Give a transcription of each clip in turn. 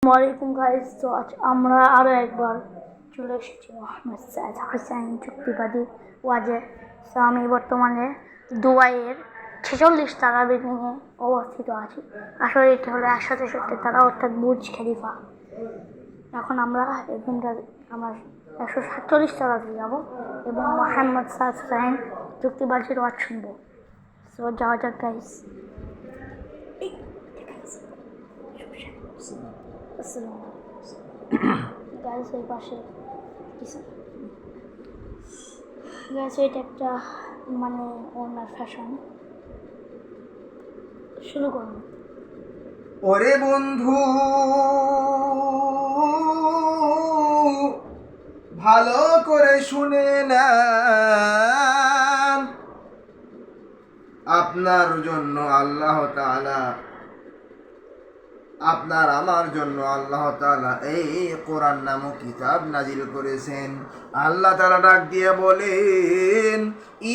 ওয়ালাইকুম গাইস। তো আজ আমরা আরও একবার চলে এসেছি মোহাম্মদ সাইদ হোসেন চুক্তিবাদী ওয়াজে। তো আমি বর্তমানে দুবাইয়ের 46 তলা বিল্ডিংয়ে অবস্থিত আছি। আসলে এটি হলো 163 তলা, অর্থাৎ বুর্জ খলিফা। এখন আমরা এখানকার 147 তলাতে যাব এবং মোহাম্মদ সাইদ হোসেন চুক্তিবাদীর ওয়াজ শুনবো। তো যাওয়া যাক গাইস। গাইস এই পাশে গাইস এটা একটা ওনার ফ্যাশন। শুরু করুন। ওরে বন্ধু, ভালো করে শুনে নেন, আপনার জন্য আল্লাহ তাআলা, আপনার আমার জন্য আল্লাহ তাআলা এই কোরআন নামক কিতাব নাজিল করেছেন। আল্লাহ তাআলা ডাক দিয়ে বলেন,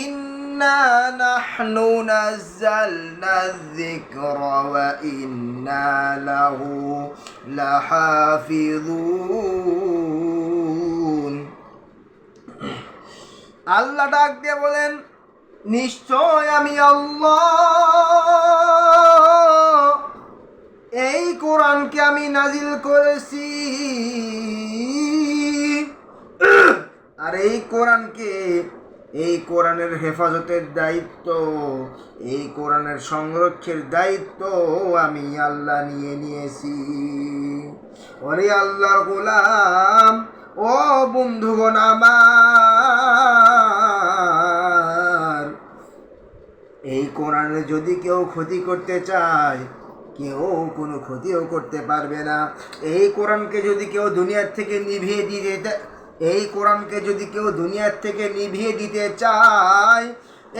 ইন্না নাহনু নাযালনা যিকরা ওয়া ইন্না লাহু লাহাফিযুন। আল্লাহ ডাক দিয়ে বলেন, নিশ্চয় আমি আল্লাহ এই কোরআনকে আমি নাজিল করেছি, আর এই কোরআনের হেফাজতের দায়িত্ব, এই কোরআনের সংরক্ষণের দায়িত্ব আমি আল্লাহ নিয়েছি। ওরে আল্লাহর গোলাম, ও বন্ধুগণ আমার, এই কোরআনে যদি কেউ ক্ষতি করতে চায়, কেউ কোনো ক্ষতিও করতে পারবে না। এই কোরআনকে যদি কেউ দুনিয়ার থেকে নিভিয়ে দিতে চায়,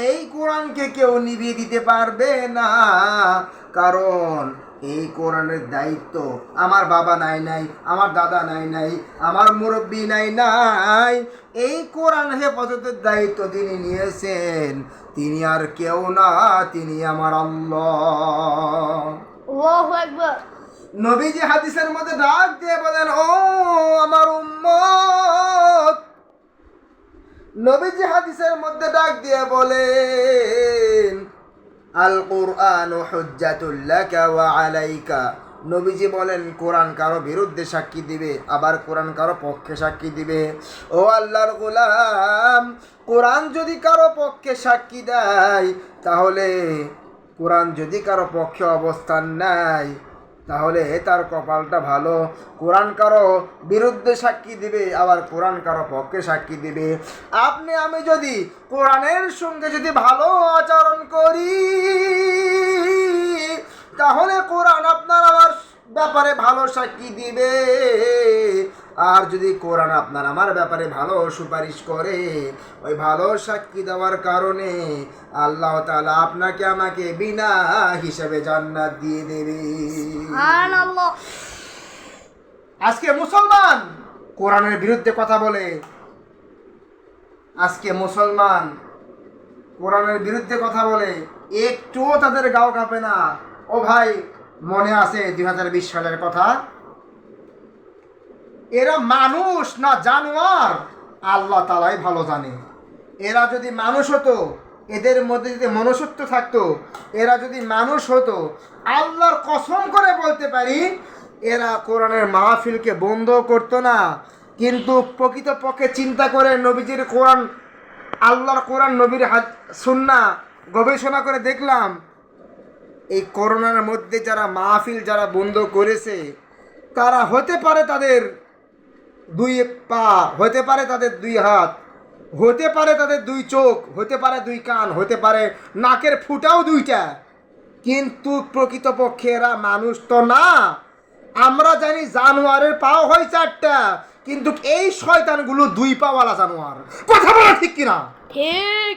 এই কোরআনকে কেউ নিভিয়ে দিতে পারবে না। কারণ এই কোরআনের দায়িত্ব আমার বাবা নাই, আমার দাদা নাই, আমার মুরব্বী নাই, এই কোরআন হেফাজতের দায়িত্ব তিনি নিয়েছেন। তিনি আর কেউ না, তিনি আমার আল্লাহ। আল্লাহু আকবার। নবীজি হাদিসের মধ্যে ডাক দিয়ে বলেন, ও আমার উম্মত, নবীজি হাদিসের মধ্যে ডাক দিয়ে বলেন, আল কুরআনু হুজ্জাতুল লাকা ওয়া আলাইকা। নবীজি বলেন, কোরআন কারো বিরুদ্ধে সাক্ষী দিবে, আবার কোরআন কারো পক্ষে সাক্ষী দিবে। ও আল্লাহর গোলাম, কোরআন যদি কারো পক্ষে সাক্ষী দেয়, তাহলে কোরআন যদি কারো পক্ষে অবস্থান নেয়, তাহলে তার কপালটা ভালো। কোরআন কারো বিরুদ্ধে সাক্ষী দিবে, আবার কোরআন কারো পক্ষে সাক্ষী দিবে। আপনি আমি যদি কোরআনের সঙ্গে যদি ভালো আচরণ করি, তাহলে কোরআন আপনার আমার ব্যাপারে ভালো সাক্ষী দিবে। আর যদি কোরআন আপনার আমার ব্যাপারে ভালো সুপারিশ করে, ওই ভালো সাক্ষী দেওয়ার কারণে আল্লাহ তাআলা আপনাকে আমাকে বিনা হিসাবে জান্নাত দিয়ে দেবে। সুবহানাল্লাহ। আজকে মুসলমান কোরআনের বিরুদ্ধে কথা বলে, আজকে মুসলমান কোরআনের বিরুদ্ধে কথা বলে, একটুও তাদের গাও কাঁপে না। ও ভাই, মনে আছে 2020 সালের কথা? এরা মানুষ না জানোয়ার, আল্লাহ তাআলাই ভালো জানে। এরা যদি মানুষ হতো, এদের মধ্যে যদি মনুষ্যত্ব থাকতো, এরা যদি মানুষ হতো, আল্লাহর কসম করে বলতে পারি, এরা কোরআনের মাহফিলকে বন্ধ করতো না। কিন্তু প্রকৃতপক্ষে চিন্তা করে নবীজির কোরআন, আল্লাহর কোরআন, নবীর সুন্নাহ গবেষণা করে দেখলাম, এই করোনার মধ্যে যারা মাহফিল যারা বন্ধ করেছে, তারা হতে পারে তাদের 2 পা, হতে পারে তাদের 2 হাত, হতে পারে তাদের 2 চোখ, হতে পারে 2 কান, হতে পারে নাকের ফুটাও 2টা, কিন্তু প্রকৃতপক্ষে এরা মানুষ তো না। আমরা জানি জানোয়ারের পাও হয় 4টা, কিন্তু এই শয়তানগুলো 2 পাওয়ালা জানোয়ার। কথা বলা ঠিক কিনা? ঠিক।